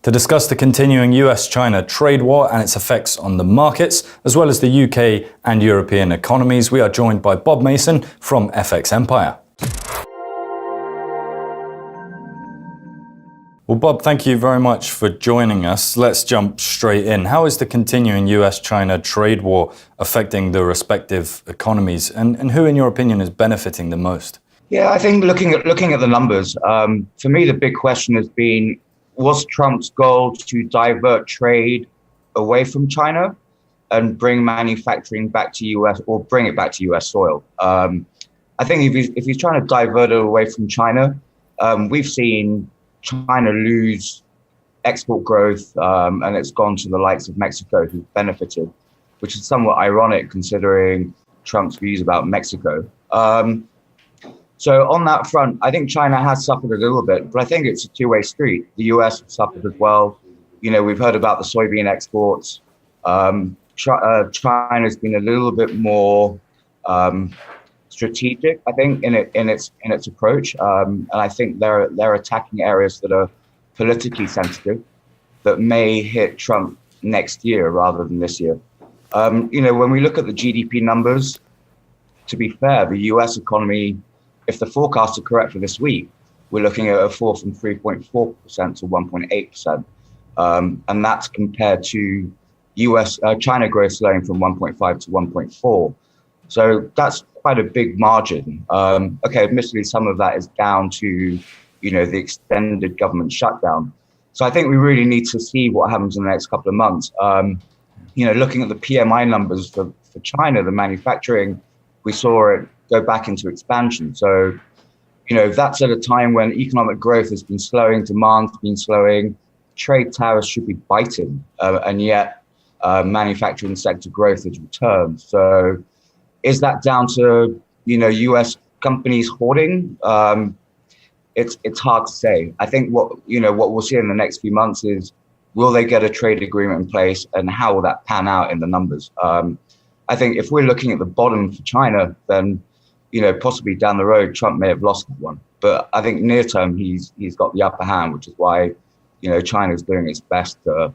To discuss the continuing US-China trade war and its effects on the markets, as well as the UK and European economies, we are joined by Bob Mason from FX Empire. Well, Bob, thank you very much for joining us. Let's jump straight in. How is the continuing US-China trade war affecting the respective economies, and who, in your opinion, is benefiting the most? Yeah, I think looking at the numbers, for me, the big question has been, was Trump's goal to divert trade away from China and bring manufacturing back to US, or bring it back to US soil? I think if he's trying to divert it away from China, we've seen China lose export growth, and it's gone to the likes of Mexico, who benefited, which is somewhat ironic considering Trump's views about Mexico. So on that front, I think China has suffered a little bit, but I think it's a two-way street. The US has suffered as well. You know, we've heard about the soybean exports. China's been a little bit more strategic, I think, in its approach, and I think they're attacking areas that are politically sensitive, that may hit Trump next year rather than this year. You know, when we look at the GDP numbers, to be fair, the US economy, if the forecasts are correct for this week, we're looking at a fall from 3.4% to 1.8%, and that's compared to China growth slowing from 1.5 to 1.4. So that's quite a big margin. Okay, admittedly, some of that is down to, you know, the extended government shutdown. So I think we really need to see what happens in the next couple of months. You know, looking at the PMI numbers for China, the manufacturing, we saw it go back into expansion. So, you know, that's at a time when economic growth has been slowing, demand's been slowing, trade tariffs should be biting, and yet manufacturing sector growth has returned. So is that down to, you know, US companies hoarding? It's hard to say. I think what we'll see in the next few months is, will they get a trade agreement in place, and how will that pan out in the numbers? I think if we're looking at the bottom for China, then, you know, possibly down the road, Trump may have lost that one. But I think near term, he's got the upper hand, which is why, you know, China's doing its best to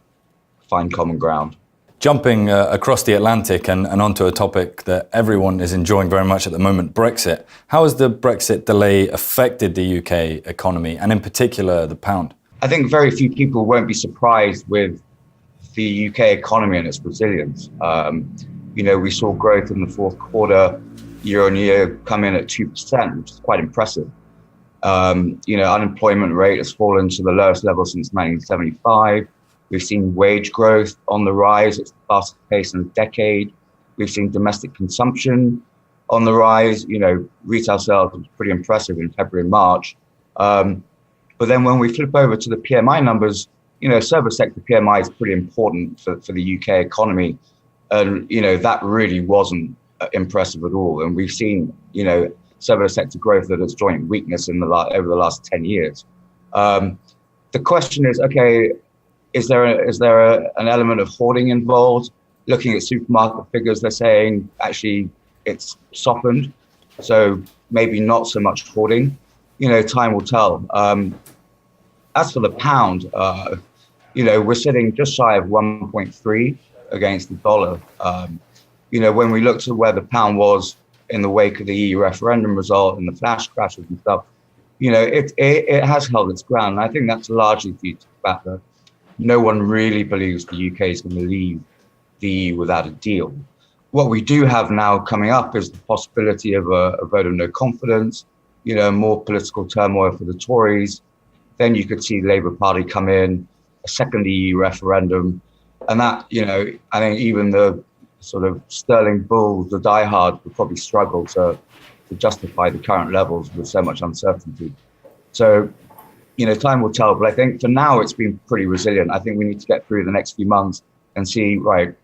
find common ground. Jumping across the Atlantic and onto a topic that everyone is enjoying very much at the moment, Brexit. How has the Brexit delay affected the UK economy, and in particular the pound? I think very few people won't be surprised with the UK economy and its resilience. You know, we saw growth in the fourth quarter, year on year, come in at 2%, which is quite impressive. You know, unemployment rate has fallen to the lowest level since 1975. We've seen wage growth on the rise. It's the fastest pace in a decade. We've seen domestic consumption on the rise. You know, retail sales was pretty impressive in February and March. But then when we flip over to the PMI numbers, you know, service sector PMI is pretty important for the UK economy. And, you know, that really wasn't impressive at all. And we've seen, you know, service sector growth that has joined weakness over the last 10 years. The question is, okay, is there an element of hoarding involved? Looking at supermarket figures, they're saying actually it's softened, so maybe not so much hoarding. You know, time will tell. As for the pound, you know, we're sitting just shy of 1.3 against the dollar. You know, when we looked at where the pound was in the wake of the EU referendum result and the flash crashes and stuff, you know, it has held its ground. And I think that's largely due to the fact that no one really believes the UK is going to leave the EU without a deal. What we do have now coming up is the possibility of a vote of no confidence, you know, more political turmoil for the Tories. Then you could see the Labour Party come in, a second EU referendum. And that, you know, I think even the sort of sterling bulls, the diehards, would probably struggle to justify the current levels with so much uncertainty. So, you know, time will tell. But I think for now, it's been pretty resilient. I think we need to get through the next few months and see, right,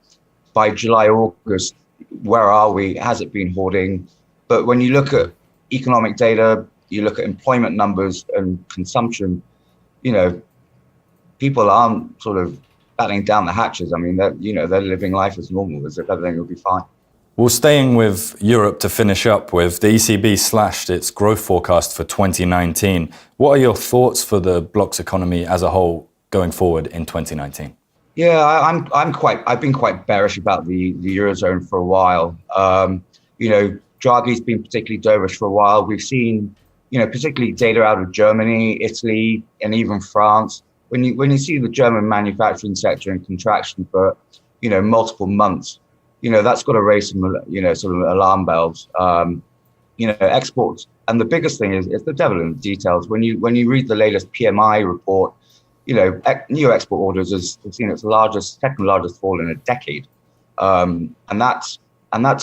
by July, August, where are we? Has it been hoarding? But when you look at economic data, you look at employment numbers and consumption, you know, people aren't sort of battening down the hatches. I mean, they're living life as normal, as if everything will be fine. Well, staying with Europe to finish up with, the ECB slashed its growth forecast for 2019. What are your thoughts for the bloc's economy as a whole going forward in 2019? Yeah, I've been quite bearish about the Eurozone for a while. Draghi's been particularly dovish for a while. We've seen, particularly data out of Germany, Italy, and even France. When you see the German manufacturing sector in contraction for, multiple months, that's got to raise some, sort of alarm bells. Exports, and the biggest thing is the devil in the details. When you read the latest PMI report, new export orders has seen its second largest fall in a decade, and that's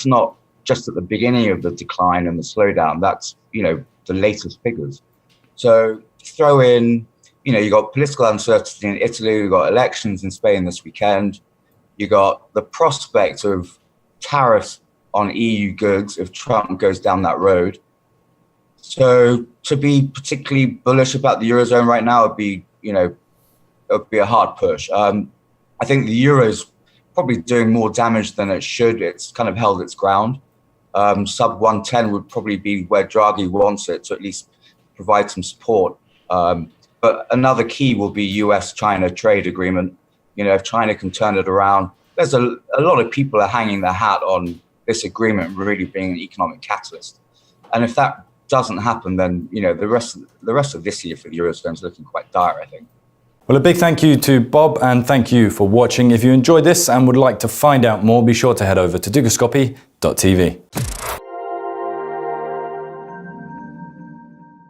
not just at the beginning of the decline and the slowdown. That's the latest figures. So throw in, you got political uncertainty in Italy, you got elections in Spain this weekend, you got the prospect of tariffs on EU goods if Trump goes down that road. So to be particularly bullish about the Eurozone right now would be, it would be a hard push. I think the Euro's probably doing more damage than it should. It's kind of held its ground. Sub 110 would probably be where Draghi wants it to at least provide some support. But another key will be US-China trade agreement. If China can turn it around, there's a lot of people are hanging their hat on this agreement really being an economic catalyst. And if that doesn't happen, then the rest of this year for the Eurozone is looking quite dire, I think. Well, a big thank you to Bob, and thank you for watching. If you enjoyed this and would like to find out more, be sure to head over to dukascopy.tv.